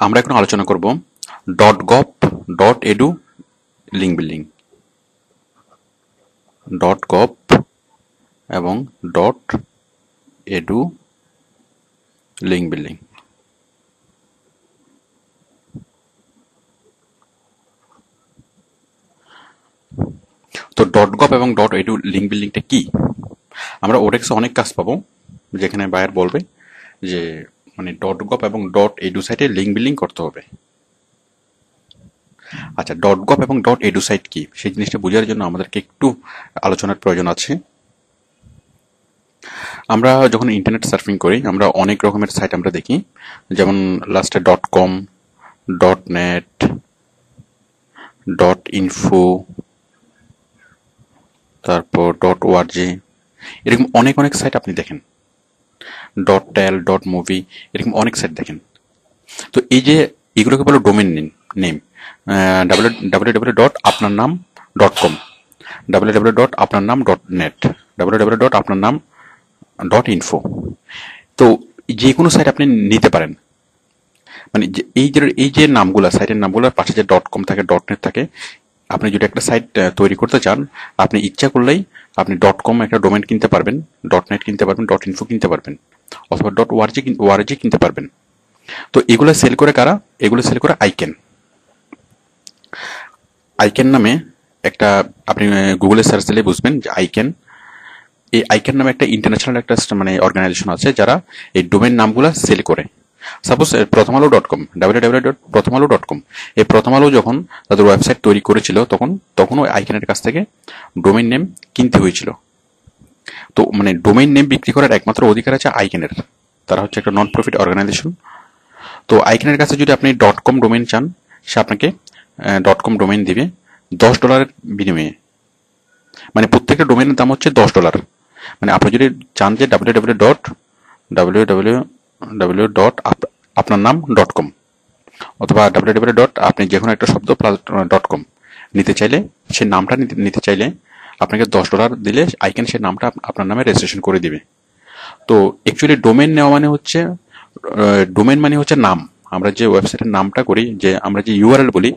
আমরা এখন আলোচনা করব .gov.edu লিঙ্ক বিল্ডিং, .gov এবং .edu লিঙ্ক বিল্ডিং। তো .gov এবং .edu লিঙ্ক বিল্ডিংটা কি? আমরা ওডেক্সে অনেক কাজ পাবো যেখানে বায়ার বলবে যে মানে .gov এবং .edu সাইটে লিঙ্ক বিল্ডিং করতে হবে। আচ্ছা, .gov এবং .edu সাইট কি সেই জিনিসটা বোঝার জন্য আমাদেরকে একটু আলোচনার প্রয়োজন আছে। আমরা যখন ইন্টারনেট সার্ফিং করি আমরা অনেক রকমের সাইট আমরা দেখি, যেমন লাস্টে .com, .net, .info, তারপর .org, এরকম অনেক অনেক সাইট আপনি দেখেন, .tel, .movie, এরকম অনেক সাইট দেখেন। তো এই যে এগুলোকে বলো domain name, www.apnarnam.com, www.apnarnam.net, www.apnarnam.info। তো যে কোনো সাইট আপনি নিতে পারেন, মানে এই যে নামগুলা, সাইটের নামগুলোর পাশে যে .com থাকে, .net থাকে, আপনি যদি একটা সাইট তৈরি করতে চান আপনি ইচ্ছা করলেই আপনি .com একটা ডোমেন কিনতে পারবেন, .net কিনতে পারবেন, .info কিনতে পারবেন, অথবা .org কিনতে পারবেন। তো এগুলো সেল করে কারা? এগুলো সেল করে আইকেন। আইকেন নামে একটা, আপনি গুগলে সার্চ দিলে বুঝবেন যে আইকেন, এই আইকেন নামে একটা ইন্টারন্যাশনাল একটা মানে অর্গানাইজেশন আছে যারা এই ডোমেন নামগুলো সেল করে। সাপোজ প্রথমআলো.com, www.প্রথমআলো.com, এই প্রথম আলো যখন তাদের ওয়েবসাইট তৈরি করেছিল তখন ওই আইকেনের কাছ থেকে ডোমেইন নেম কিনতে হয়েছিল। তো মানে ডোমেইন নেম বিক্রি করার একমাত্র অধিকার আছে আইকেনের। তারা হচ্ছে একটা নন প্রফিট অর্গানাইজেশন। তো আইকেনের কাছে যদি আপনি .com ডোমেইন চান, সে আপনাকে .com ডোমেইন দিবে $10 বিনিময়ে। মানে প্রত্যেকটা ডোমেইনের দাম হচ্ছে $10। মানে আপনি যদি চান যে www.apnarnam.com অথবা www. আপনি যে কোনো একটা শব্দ .com নিতে চাইলে, সে নামটা নিতে চাইলে আপনাকে $10 দিলে আইকেন সে নামটা আপনার নামে রেজিস্ট্রেশন করে দিবে। তো অ্যাকচুয়ালি ডোমেন নেওয়া মানে হচ্ছে, ডোমেন মানে হচ্ছে নাম। আমরা যে ওয়েবসাইটের নামটা করি, যে আমরা যে ইউআরএল বলি,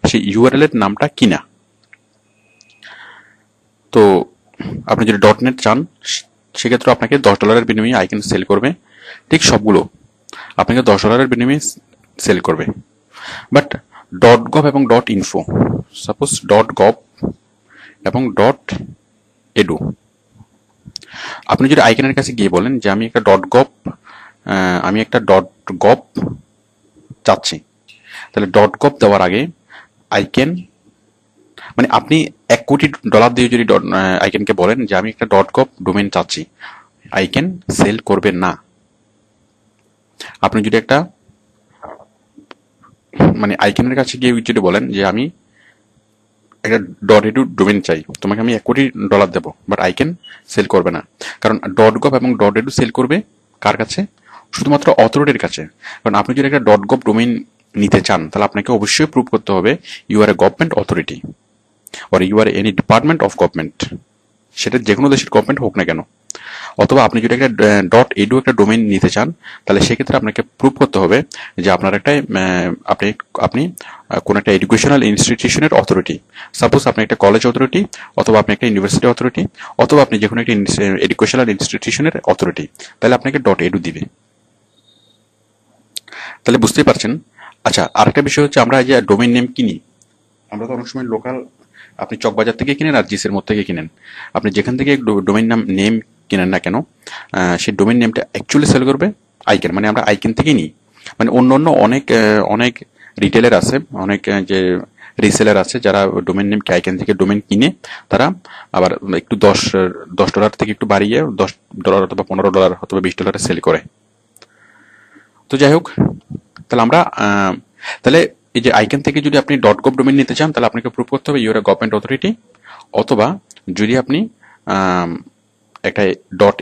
সেই ইউআরএল এর নামটা কিনা। তো আপনি যদি .net চান সেক্ষেত্রে আপনাকে $10 বিনিময়ে আইকেন সেল করবে। ঠিক সবগুলো আপনাকে $10 বিনিময়ে সেল করবে। বাট .gov এবং .info, সাপোজ .gov এবং .edu, আপনি যদি আইকেনের কাছে গিয়ে বলেন যে আমি একটা .gov চাচ্ছি, তাহলে .gov দেওয়ার আগে আইকেন, মানে আপনি $1 কোটি দিয়ে যদি আইকেনকে বলেন যে আমি একটা .gov ডোমেন চাচ্ছি, আইকেন সেল করবে না। আপনি যদি একটা মানে আইকেনের কাছে গিয়ে যদি বলেন যে আমি একটা .edu ডোমেন চাই, তোমাকে আমি $1 কোটি দেবো, বাট আইকেন সেল করবে না। কারণ .gov এবং .edu সেল করবে কার কাছে? শুধুমাত্র অথরিটির কাছে। কারণ আপনি যদি একটা .gov ডোমেন নিতে চান তাহলে আপনাকে অবশ্যই প্রুভ করতে হবে you are a government authority or you are any department of government, সেটা যে কোনো দেশের গভর্নমেন্ট হোক না কেন। অথবা আপনি যদি একটা .edu একটা ডোমেইন নিতে চান তাহলে সেক্ষেত্রে আপনাকে প্রুভ করতে হবে যে আপনার একটা আপনি কোন একটা এডুকেশনাল ইনস্টিটিউশনের অথরিটি। সাপোজ আপনি একটা কলেজ অথরিটি, অথবা আপনি একটা ইউনিভার্সিটি অথরিটি, অথবা আপনি যে কোনো একটা এডুকেশনাল ইনস্টিটিউশনের অথরিটি, তাহলে আপনাকে .edu দিবে। তাহলে বুঝতেই পারছেন। আচ্ছা, আরেকটা বিষয় হচ্ছে আমরা যে ডোমেইন নেম কিনি, আমরা তো অনেক সময় লোকাল, আপনি চকবাজার থেকে কিনেন আর জিসের মধ্যে থেকে কিনেন, আপনি যেখান থেকে ডোমেইন নেম কিনেন না কেন, সেই ডোমেইন নেমটা অ্যাকচুয়ালি সেল করবে আইকেন। মানে আমরা আইকেন থেকেই নিই। মানে অন্য অনেক রিটেলার আছে, অনেক যে রিসেলার আছে যারা ডোমেইন নেম আইকেন থেকে ডোমেইন কিনে তারা আবার একটু $10 থেকে একটু বাড়িয়ে $10 অথবা $15 অথবা $20 সেল করে। তো যাই হোক, তাহলে আমরা তাহলে এই যে আইকেন থেকে যদি আপনি .gov ডোমেইন নিতে চান তাহলে আপনাকে প্রুভ করতে হবে you are a government authority. অথবা যদি আপনি একটা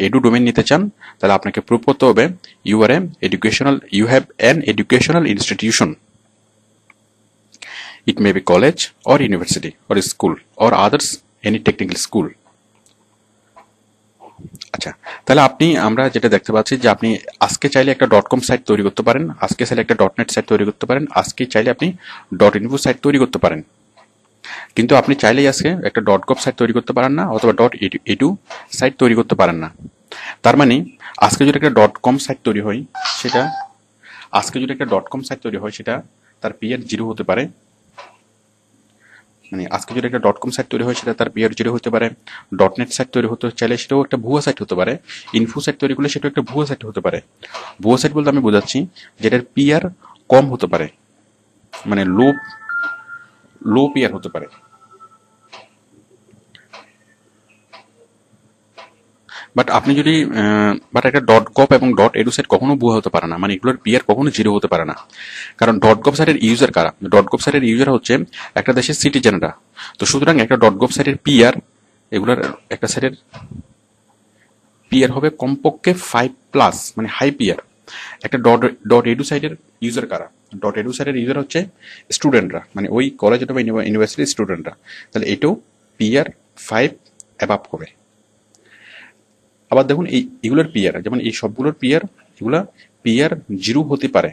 .edu ডোমেইন নিতে চান তাহলে আপনাকে প্রুভ করতে হবে you have an educational institution. It may be college or university or school or others any technical school. আচ্ছা, তাহলে আমরা যেটা দেখতে পাচ্ছি যে আপনি আজকে চাইলে একটা .com সাইট তৈরি করতে পারেন, আজকে চাইলে একটা .net সাইট তৈরি করতে পারেন, আজকে চাইলে আপনি .info সাইট তৈরি করতে পারেন। কিন্তু আপনি চাইলেই আজকে একটা .gov সাইট তৈরি করতে পারেন না, অথবা .edu সাইট তৈরি করতে পারেন না। তার মানে আজকে যদি একটা .com সাইট তৈরি হয়, সেটা .com সাইট তৈরি হয়, সেটা তার পিয়ার 0 হতে পারে। মানে আজকে যদি একটা .com সাইট তৈরি হয়, সেটা তার পিয়ার 0 হতে পারে। .net সাইট তৈরি হতে চাইলে সেটাও একটা ভুয়া সাইট হতে পারে। ইনফো সাইট তৈরি করলে সেটাও একটা ভুয়া সাইট হতে পারে। ভুয়া সাইট বলতে আমি বোঝাচ্ছি যেটার পিয়ার কম হতে পারে, মানে লো পিয়ার হতে পারে। বাট আপনি যদি একটা .gov এবং .edu সাইট কখনো ভুয়া হতে পারে না, মানে এগুলোর পিয়ার কখনো 0 হতে পারে না। কারণ .gov সাইটের ইউজার কারা? .gov সাইটের ইউজার হচ্ছে একটা দেশের সিটিজেনরা। তো সুতরাং একটা .gov সাইটের পিয়ার, এগুলোর একটা সাইটের পিয়ার হবে কমপক্ষে 5+, মানে হাই পিয়ার। একটা .edu সাইটের ইউজার কারা? .edu সাইটের ইউজার হচ্ছে স্টুডেন্টরা, মানে ওই কলেজ অথবা ইউনিভার্সিটির স্টুডেন্টরা। তাহলে এটাও পিয়ার 5 অ্যাবাভ হবে। আবার দেখুন এগুলোর পিয়ার, যেমন এই সবগুলোর পিয়ার, এগুলা পিয়ার 0 হতে পারে,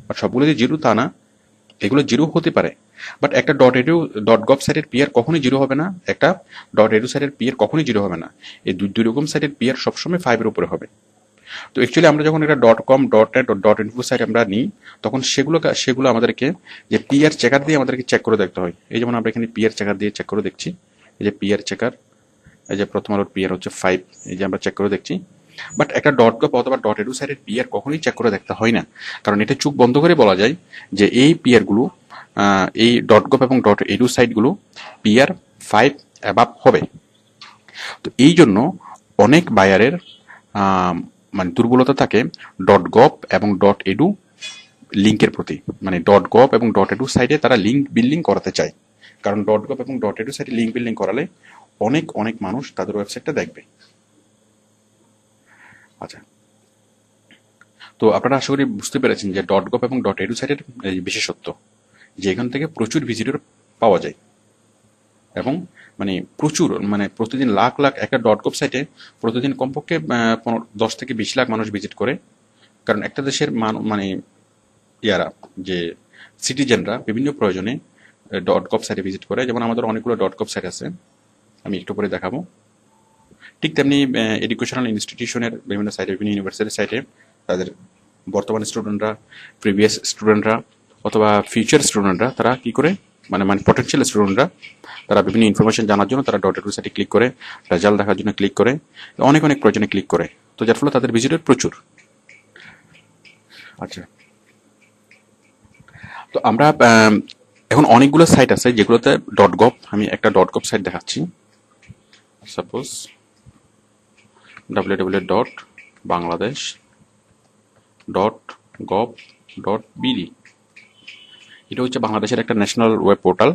বাট সবগুলো যে 0 তা না, এগুলো 0 হতে পারে। বাট একটা .gov সাইটের পিয়ার কখনোই 0 হবে না, একটা .edu সাইটের পিয়ার কখনোই 0 হবে না। এই দুই রকম সাইটের পিয়ার সবসময় 5 এর উপরে হবে। তো অ্যাকচুয়ালি আমরা যখন একটা .com, .net, .info সাইট আমরা নিই, তখন সেগুলো আমাদেরকে যে পিয়ার চেকার দিয়ে আমাদেরকে চেক করে দেখতে হয়। এই যেমন আমরা এখানে পিয়ার চেকার দিয়ে চেক করে দেখছি, এই যে পিয়ার চেকার, এই যে প্রথম আলোর পিয়ার হচ্ছে 5, এই যে আমরা চেক করে দেখছি। বাট একটা .gov অথবা .edu সাইটের পিয়ার কখনোই চেক করে দেখতে হয় না, কারণ এটা চোখ বন্ধ করে বলা যায় যে এই পিয়ারগুলো, এই .gov এবং .edu সাইটগুলো পিয়ার 5 অ্যাবাভ হবে। তো এই জন্য অনেক বায়ারের মানে দুর্বলতা থাকে .gov এবং .edu লিঙ্কের প্রতি, মানে .gov এবং .edu সাইটে তারা লিঙ্ক বিল্ডিং করাতে চায়। কারণ .gov এবং .edu সাইটে লিঙ্ক বিল্ডিং করালে অনেক মানুষ তাদের ওয়েবসাইটটা দেখবে। আচ্ছা, তো আপনারা আশা করি বুঝতে পেরেছেন যে .gov এবং .edu সাইটের বিশেষত্ব, যে এখান থেকে প্রচুর ভিজিটর পাওয়া যায়, এবং মানে প্রচুর, মানে প্রতিদিন লাখ একটা .gov সাইটে প্রতিদিন কমপক্ষে 10 থেকে 20 লাখ মানুষ ভিজিট করে। কারণ একটা দেশের মানে ইয়ারা, যে সিটিজেনরা বিভিন্ন প্রয়োজনে .gov সাইটে ভিজিট করে। যেমন আমাদের অনেকগুলো .gov সাইট আছে, আমি একটু পরে দেখাবো। ঠিক তেমনি এডুকেশনাল ইনস্টিটিউশনের বিভিন্ন সাইটে, বিভিন্ন ইউনিভার্সিটির সাইটে তাদের বর্তমান স্টুডেন্টরা, প্রিভিয়াস স্টুডেন্টরা অথবা ফিউচার স্টুডেন্টরা, তারা কি করে, মানে পটেনশিয়াল স্টুডেন্টরা, তারা বিভিন্ন ইনফরমেশন জানার জন্য তারা .edu সাইটে ক্লিক করে, রেজাল্ট দেখার জন্য ক্লিক করে, অনেক প্রয়োজনে ক্লিক করে। তো যার ফলে তাদের ভিজিটর প্রচুর। আচ্ছা, তো আমরা এখন অনেকগুলো সাইট আছে যেগুলোতে .gov, আমি একটা .gov সাইট দেখাচ্ছি। সাপোজ www.bangladesh.gov.bd, এটা হচ্ছে বাংলাদেশের একটা ন্যাশনাল ওয়েব পোর্টাল।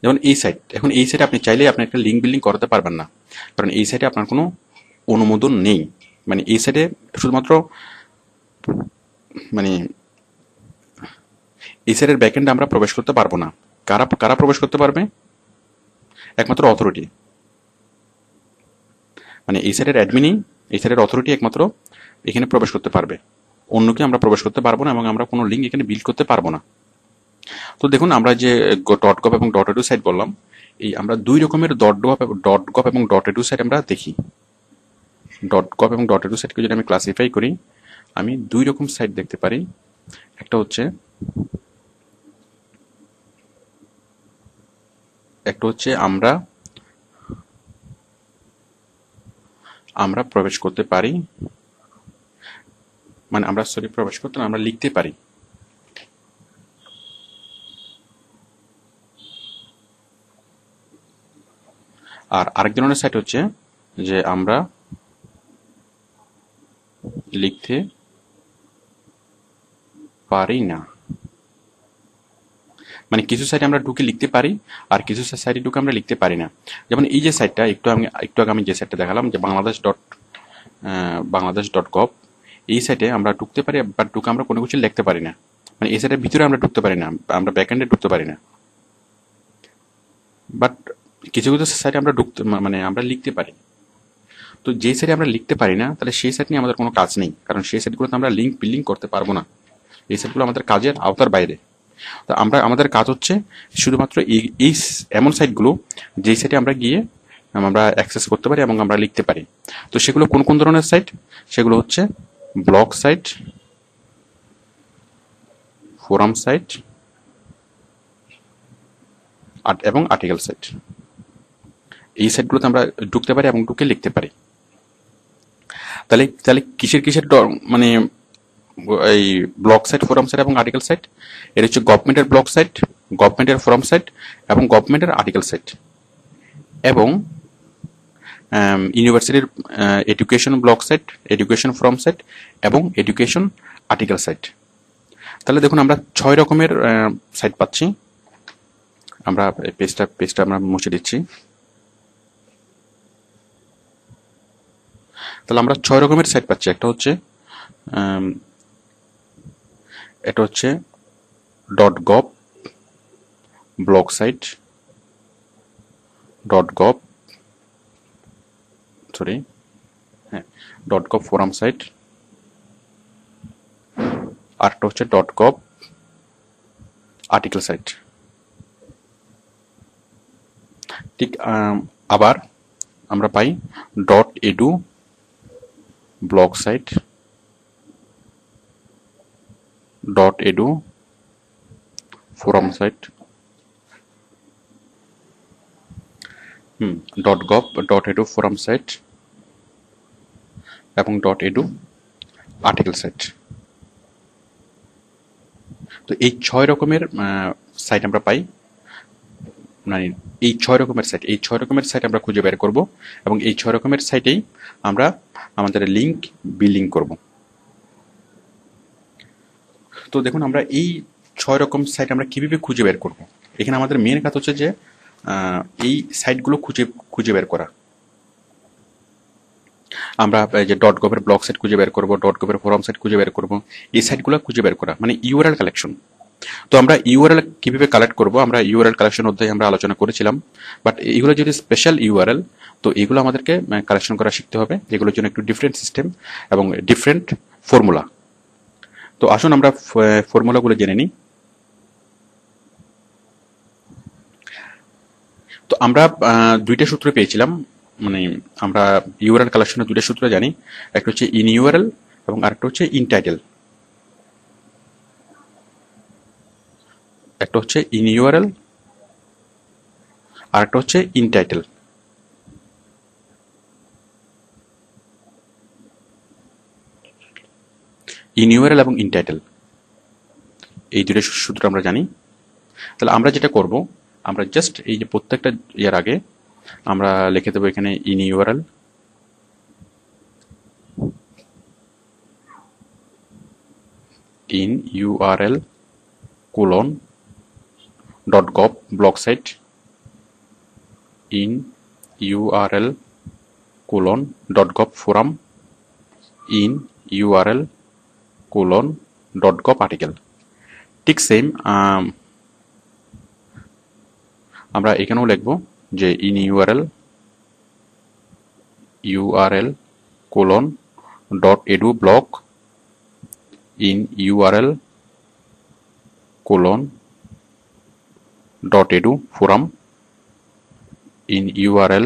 যেমন এই সাইট, এখন এই সাইটে আপনি চাইলেই আপনি একটা লিঙ্ক বিল্ডিং করাতে পারবেন না, কারণ এই সাইটে আপনার কোনো অনুমোদন নেই। মানে এই সাইটে শুধুমাত্র, মানে এই সাইটের ব্যাকএন্ডে আমরা প্রবেশ করতে পারবো না। কারা প্রবেশ করতে পারবে? একমাত্র অথরিটি, মানে এই সাইটের অ্যাডমিনই, এই সাইটের অথরিটি একমাত্র এখানে প্রবেশ করতে পারবে। অন্যকে আমরা প্রবেশ করতে পারবো না, এবং আমরা কোনো লিঙ্ক এখানে বিল্ড করতে পারবো না। তো দেখুন, আমরা যে .gov এবং .edu সাইট বললাম, এই আমরা দুই রকমের .gov এবং .edu সাইট আমরা দেখি। .gov এবং .edu সাইটকে যদি আমি ক্লাসিফাই করি, আমি দুই রকম সাইট দেখতে পারি। একটা হচ্ছে আমরা প্রবেশ করতে পারি, মানে প্রবেশ করতে না, আমরা লিখতে পারি। আর আরেক ধরনের সাইট হচ্ছে যে আমরা লিখতে পারি না, মানে কিছু সাইটে আমরা ঢুকে লিখতে পারি, আর কিছু সাইটে ঢুকে আমরা লিখতে পারি না। যেমন এই যে সাইটটা, একটু আগে আমি যে সাইটটা দেখালাম, যে বাংলাদেশ .gov, এই সাইটে আমরা ঢুকতে পারি, বাট ঢুকে আমরা কোনো কিছু লিখতে পারি না। মানে এই সাইটের ভিতরে আমরা ঢুকতে পারি না, আমরা ব্যাকএন্ডে ঢুকতে পারি না। বাট কিছু কিছু সাইটে আমরা ঢুকতে মানে আমরা লিখতে পারি। তো যে সাইটে আমরা লিখতে পারি না, তাহলে সেই সাইট নিয়ে আমাদের কোনো কাজ নেই, কারণ সেই সাইটগুলোতে আমরা লিঙ্ক বিল্ডিং করতে পারবো না। এই সাইটগুলো আমাদের কাজের আওতার বাইরে। তো আমাদের কাজ হচ্ছে শুধুমাত্র এই এমন সাইটগুলো যেই সাইটে আমরা গিয়ে আমরা অ্যাক্সেস করতে পারি এবং আমরা লিখতে পারি। তো সেগুলো কোন কোন ধরনের সাইট? সেগুলো হচ্ছে ব্লগ সাইট, ফোরাম সাইট এবং আর্টিকেল সাইট। এই সাইটগুলোতে আমরা ঢুকতে পারি এবং ঢুকে লিখতে পারি। তাহলে তাহলে কিসের মানে এই ব্লগ সাইট, ফোরাম সাইট এবং আর্টিকেল সাইট, এর হচ্ছে গভর্নমেন্টের ব্লগ সাইট, গভর্নমেন্টের ফোরাম সাইট এবং গভর্নমেন্টের আর্টিকেল সাইট, এবং ইউনিভার্সিটির education blog site, education forum site এবং এডুকেশন আর্টিকেল সাইট। তাহলে দেখুন আমরা 6 রকমের সাইট পাচ্ছি। আমরা পেজটা আমরা মুছে দিচ্ছি। তাহলে আমরা 6 রকমের সাইট পাচ্ছি। এটা হচ্ছে .gov blog site, .gov .gov forum site, আরটা হচ্ছে .gov আর্টিকেল সাইট। ঠিক আবার আমরা পাই .edu blog site, .edu forum site, .gov .edu forum site এবং .edu আর্টিকেল সাইট। তো এই 6 রকমের সাইট আমরা পাই। মানে এই 6 রকমের সাইট আমরা খুঁজে বের করব এবং এই 6 রকমের সাইটেই আমরা আমাদের লিংক বিল্ডিং করব। তো দেখুন আমরা এই 6 রকম সাইট আমরা কিভাবে খুঁজে বের করব। এখানে আমাদের মেন কাজ হচ্ছে যে এই সাইটগুলো খুঁজে বের করা। আমরা যে .gov এর ব্লগ সাইট খুঁজে বের করব, .gov এর ফোরাম সাইট খুঁজে বের করব, এই সাইটগুলো খুঁজে বের করা মানে ইউআরএল কালেকশন। তো আমরা ইউআরএল কিভাবে কালেক্ট করব, আমরা ইউআরএল কালেকশন অধ্যায়ে আমরা আলোচনা করেছিলাম। বাট এগুলো যদি স্পেশাল ইউআরএল, তো এগুলো আমাদেরকে কালেকশন করা শিখতে হবে, যেগুলোর জন্য একটু ডিফারেন্ট সিস্টেম এবং ডিফারেন্ট ফর্মুলা। তো আসুন আমরা ফর্মুলাগুলো জেনে নিই। তো আমরা 2টা সূত্র পেয়েছিলাম, মানে আমরা ইউআরএল কালেকশনের 2টা সূত্র জানি। একটা হচ্ছে ইন ইউআরএল এবং আরেকটা হচ্ছে ইন টাইটেল। একটা হচ্ছে ইন ইউআরএল আর একটা হচ্ছে ইন টাইটেল। ইন ইউআরএল এবং ইন টাইটেল এই 2টা সূত্র আমরা জানি। তাহলে আমরা যেটা করব, আমরা জাস্ট এই যে প্রত্যেকটা ইয়ার আগে আমরা লিখে দেবো এখানে in URL, in URL colon .gov blog site, in URL colon .gov forum, in URL colon .gov article. ঠিক সেম আমরা এখানেও লিখব যে in URL colon .edu blog, in URL colon .edu forum, in URL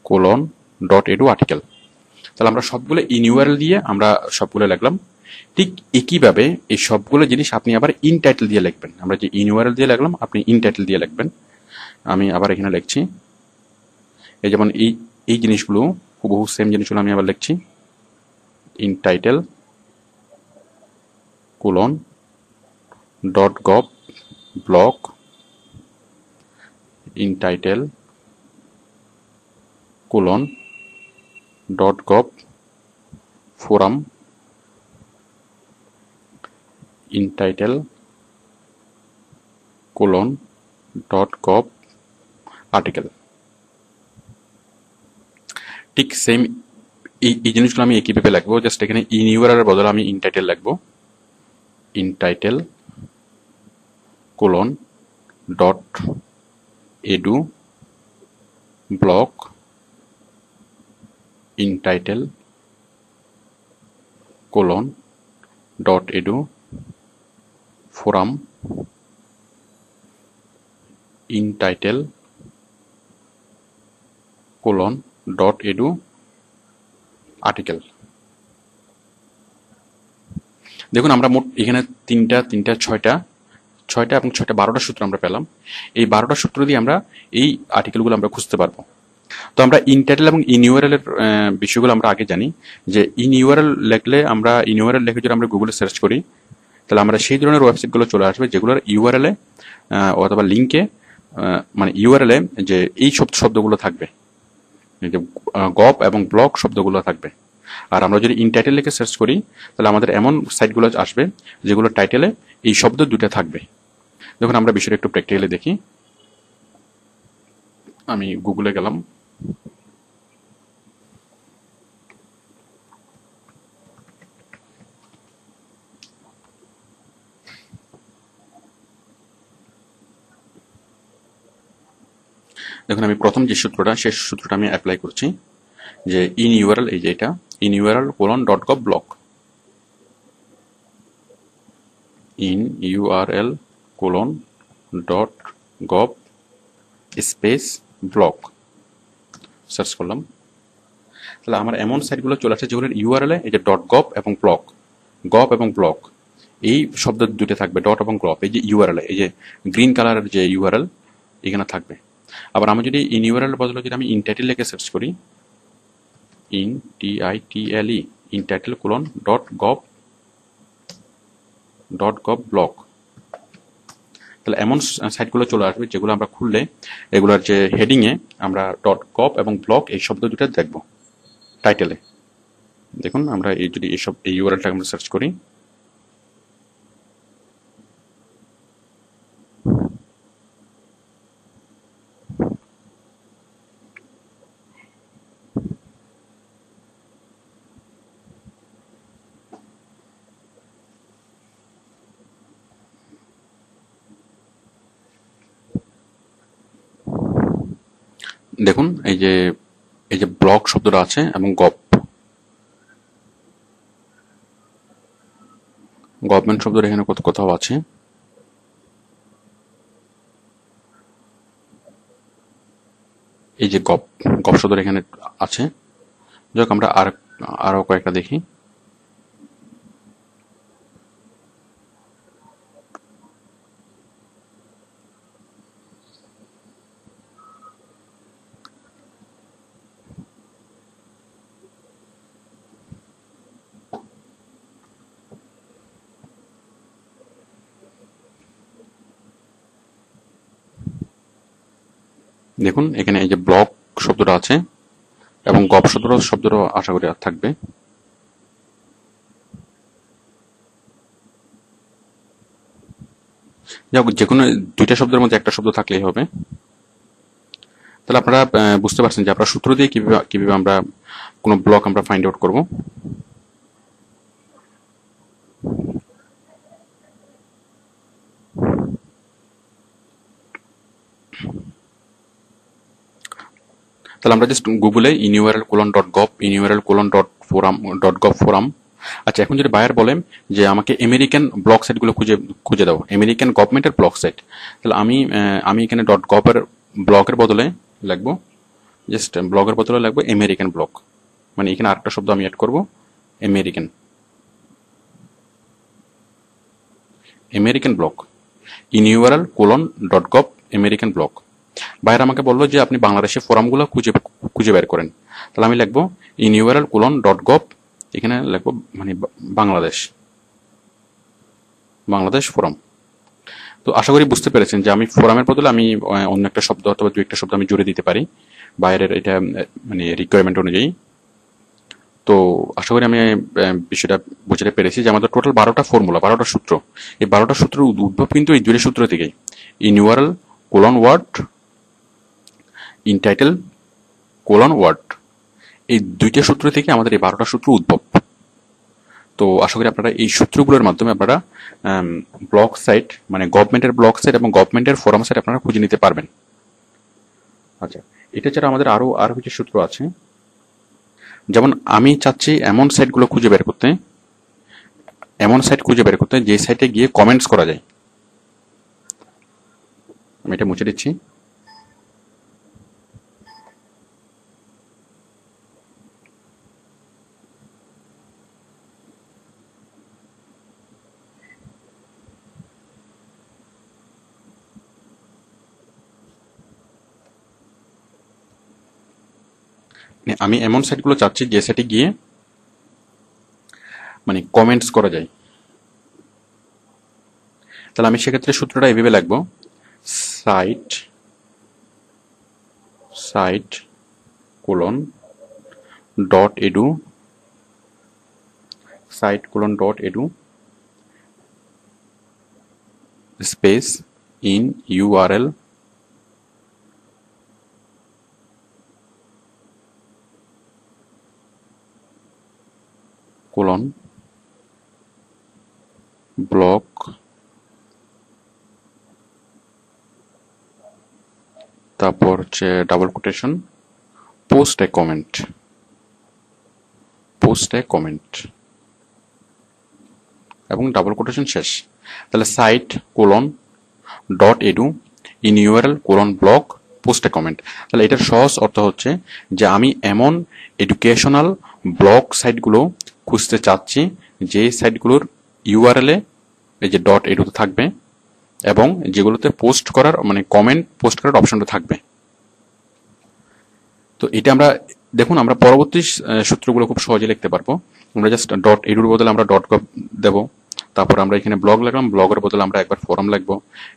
colon .edu article. তাহলে আমরা সবগুলো in URL দিয়ে আমরা সবগুলো লিখলাম। ঠিক একইভাবে এই সবগুলো জিনিস আপনি আবার ইন টাইটেল দিয়ে লিখবেন। আমরা যে ইন ইউআরএল দিয়ে লিখলাম, আপনি ইন টাইটেল দিয়ে লিখবেন। আমি আবার এখানে লিখছি, এই যেমন এই জিনিসগুলো হুবহু সেম জিনিসগুলো আমি আবার লিখছি, in title colon .gov blog, in title colon .gov forum, in title colon .gov article. ঠিক সেম এই জিনিসগুলো আমি একইভাবে লিখবো, জাস্ট এখানে ইন ইউআরএল এর বদলে আমি ইন টাইটেল লিখবো। In title colon dot edu block in title colon dot edu forum in title colon dot edu article. দেখুন আমরা মোট এখানে তিনটা ছয়টা এবং ছয়টা 12টা সূত্র আমরা পেলাম। এই 12টা সূত্র দিয়ে আমরা এই আর্টিকেলগুলো আমরা খুঁজতে পারবো। তো আমরা ইন টাইটেল এবং ইন ইউআরএল এর বিষয়গুলো আমরা আগে জানি যে ইন ইউআরএল লিখলে আমরা ইন ইউআরএল লিখে যদি আমরা গুগলে সার্চ করি তাহলে আমরা সেই ধরনের ওয়েবসাইটগুলো চলে আসবে যেগুলোর ইউআরএল এ অথবা লিঙ্কে মানে ইউআরএল এ যে এই শব্দগুলো থাকবে, যে গপ এবং ব্লক শব্দগুলো থাকবে। আর আমরা যদি ইন টাইটেল লিখে সার্চ করি তাহলে আমাদের এমন সাইটগুলো আসবে যেগুলো টাইটেলে এই শব্দ দুটো থাকবে। দেখুন আমরা বিষয়টা একটু প্র্যাকটিক্যালি দেখি। আমি গুগলে গেলাম, দেখুন আমি প্রথম যে সূত্রটা সেই সূত্রটা আমি অ্যাপ্লাই করছি যে ইন ইউআরএল, এই যে এটা in URL colon dot gov block, in URL colon dot gov space block search করলাম। তাহলে আমার এমন সাইটগুলো চলে আসছে যেগুলোর ইউআরএল এই যে ডট গভ এবং ব্লক এই শব্দ দুটো থাকবে, ডট এবং গ্লব, এই যে ইউআরএল এই যে গ্রিন কালারের যে ইউআরএল এখানে থাকবে। আবার আমি যদি ইন ইউআরএল বদলে যদি আমি ইন টাইটেল লিখে সার্চ করি, in TITLE in title colon dot gov block, তাহলে এমন সাইটগুলো চলে আসবে যেগুলো আমরা খুললে এগুলোর যে হেডিংয়ে আমরা ডট গভ এবং ব্লক এই শব্দ দুটো দেখব টাইটেলে। দেখুন আমরা এই যদি এই ইউআরএলটা আমরা সার্চ করি, দেখুন এই যে ব্লক শব্দটা আছে এবং গভর্নমেন্ট শব্দটা এখানে কোথাও আছে। এই যে গভ শব্দটা এখানে আছে। যাক আমরা আরো কয়েকটা দেখি। দেখুন এখানে এই যে ব্লক শব্দটা আছে এবং গভ শব্দটা আশা করি থাকবে। যাক যে কোনো দুইটা শব্দের মধ্যে একটা শব্দ থাকলেই হবে। তাহলে আপনারা বুঝতে পারছেন যে আমরা সূত্র দিয়ে কিভাবে আমরা কোনো ব্লক আমরা ফাইন্ড আউট করব। তাহলে আমরা জাস্ট গুগলে inurl colon dot gov inurl colon dot gov forum. আচ্ছা এখন যদি বায়ার বলেন যে আমাকে আমেরিকান ব্লক সাইটগুলো খুঁজে দাও, আমেরিকান গভর্নমেন্টের ব্লক সাইট, তাহলে আমি এখানে ডট গভ এর ব্লকের বদলে লিখবো, জাস্ট ব্লকের বদলে লিখবো আমেরিকান ব্লক, মানে এখানে আরেকটা শব্দ আমি অ্যাড করবো American block inurl colon dot gov American block. বাইরে আমাকে বললো যে আপনি বাংলাদেশের ফোরামগুলো খুঁজে বের করেন, তাহলে আমি লিখবো ইনইউআরএল কোলন ডট গভ, এখানে লিখবো মানে বাংলাদেশ ফোরাম। তো আশা করি বুঝতে পেরেছেন যে আমি ফোরামের বদলে আমি অন্য একটা শব্দ অথবা দু একটা শব্দ আমি জুড়ে দিতে পারি বাইরের এটা মানে রিকোয়ারমেন্ট অনুযায়ী। তো আশা করি আমি বিষয়টা বুঝতে পেরেছি যে আমাদের টোটাল 12টা ফর্মুলা, 12টা সূত্র, এই 12টা সূত্রের উদ্ভব কিন্তু এই দুইটা সূত্র থেকেই, inurl colon word intitle colon word, এই দুইটা সূত্র থেকে আমাদের এই 12টা সূত্র উদ্ভব। তো আশা করি আপনারা এই সূত্রগুলোর মাধ্যমে আপনারা ব্লগ সাইট মানে গভর্নমেন্টের ব্লগ সাইট এবং গভর্নমেন্টের ফোরাম সাইট আপনারা খুঁজে নিতে পারবেন। আচ্ছা, এটা ছাড়া আমাদের আরো কিছু সূত্র আছে। যেমন আমি চাচ্ছি এমন সাইটগুলো খুঁজে বের করতে, যে সাইটে গিয়ে কমেন্টস করা যায়। আমি এটা মুছে দিচ্ছি। আমি এমন সাইটগুলো চাচ্ছি যে সাইটে গিয়ে মানে কমেন্টস করা যায়। তাহলে আমি সেক্ষেত্রে সূত্রটা এভাবে লিখবো, site colon dot edu space in URL colon blog তারপর হচ্ছে double quotation post a comment এবং ডাবল কোটেশন শেষ। তাহলে site colon dot edu in URL colon blog post a comment. তাহলে এটার সহজ অর্থ হচ্ছে যে আমি এমন এডুকেশনাল ব্লগ সাইটগুলো খুঁজতে চাচ্ছি যে সাইটগুলোর ইউআরএল এ এই যে ডট এডুতে থাকবে এবং যেগুলোতে পোস্ট করার মানে কমেন্ট পোস্ট করার অপশনটা থাকবে। তো এটা আমরা দেখুন, আমরা পরবর্তী সূত্রগুলো খুব সহজে লিখতে পারবো। আমরা জাস্ট ডট এডুর বদলে আমরা ডট গভ দেবো, তারপর আমরা এখানে ব্লগ লিখলাম, ব্লগের বদলে আমরা একবার ফোরাম লিখবো,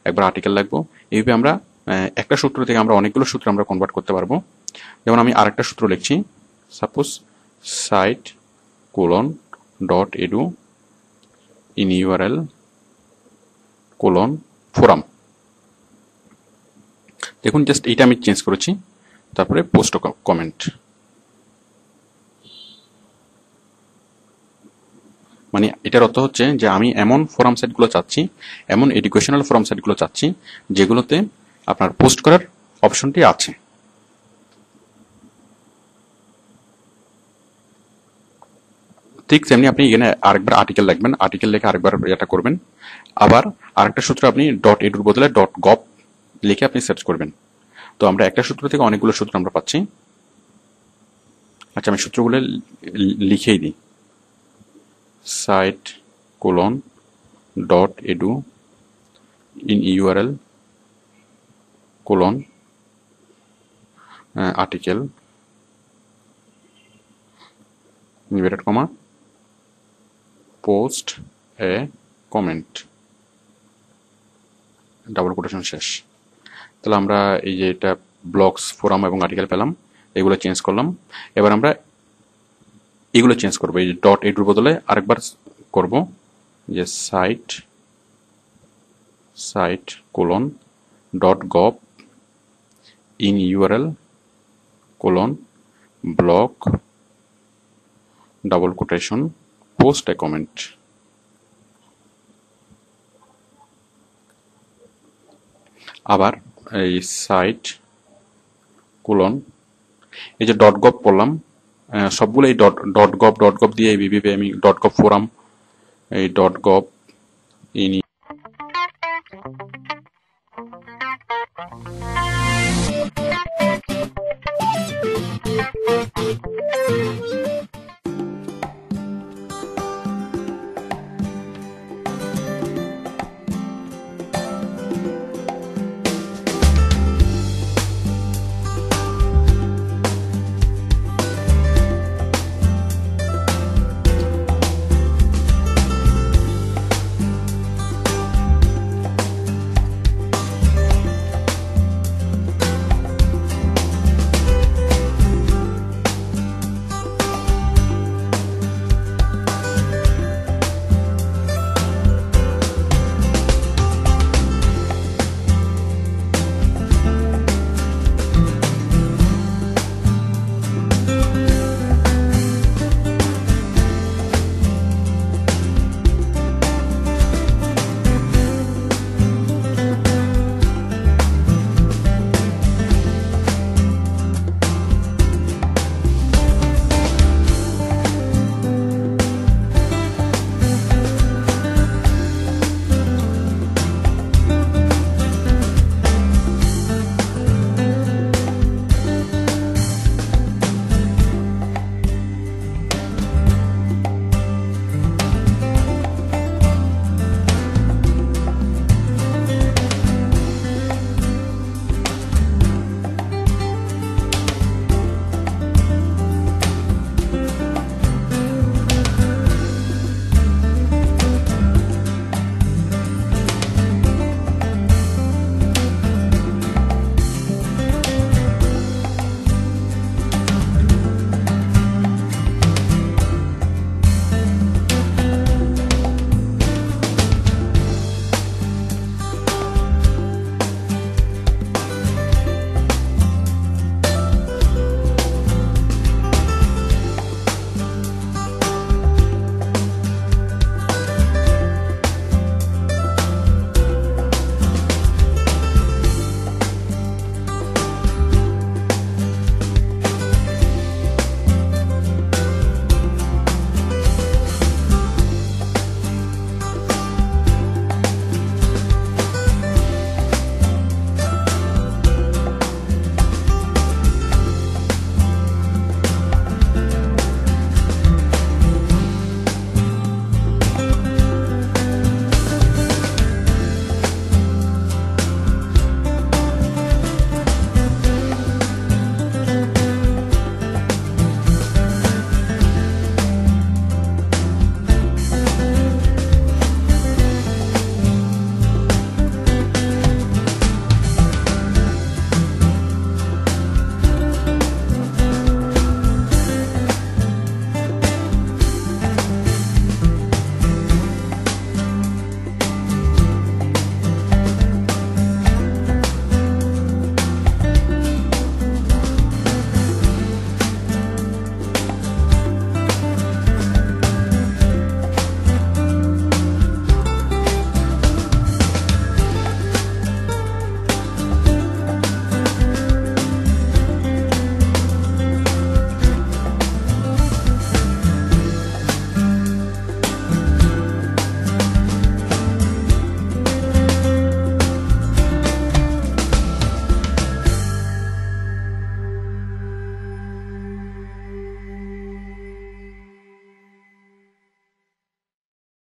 একবার আর্টিকেল লিখবো। এইভাবে আমরা একটা সূত্র থেকে আমরা অনেকগুলো সূত্র আমরা কনভার্ট করতে পারবো। যেমন আমি আরেকটা সূত্র লিখছি, suppose site colon dot edu in URL colon forum. দেখুন জাস্ট এইটা আমি চেঞ্জ করেছি, তারপরে পোস্ট কমেন্ট। মানে এটার অর্থ হচ্ছে যে আমি এমন ফোরাম সাইটগুলো চাচ্ছি, এমন এডুকেশনাল ফোরাম সাইটগুলো চাচ্ছি যেগুলোতে আপনার পোস্ট করার অপশনটি আছে। ঠিক তেমনি আপনি এখানে আরেকবার আর্টিকেল লিখবেন, আর্টিকেল লিখে আরেকবার এটা করবেন। আবার আরেকটা সূত্র আপনি ডট এডুর বদলে ডট গভ লিখে আপনি সার্চ করবেন। তো আমরা একটা সূত্র থেকে অনেকগুলো সূত্র আমরা পাচ্ছি। আচ্ছা, আমি সূত্রগুলো লিখেই দিই, site colon dot edu in URL colon article inverted comma post a comment double quotation শেষ। তাহলে আমরা এই যে এটা ব্লগস ফোরাম এবং আর্টিকেল পেলাম, এগুলো চেঞ্জ করলাম। এবার আমরা এগুলো চেঞ্জ করবো, এই যে ডট এডুর বদলে আরেকবার করব যে site colon dot gov in URL colon blog double quotation post a comment. আবার এই সাইট কোলন এই যে ডট গভ পড়লাম, সবগুলো এই ডট গভ দিয়ে এই বিবিপি আমি ডট গভ ফোরাম এই ডট গভ ইন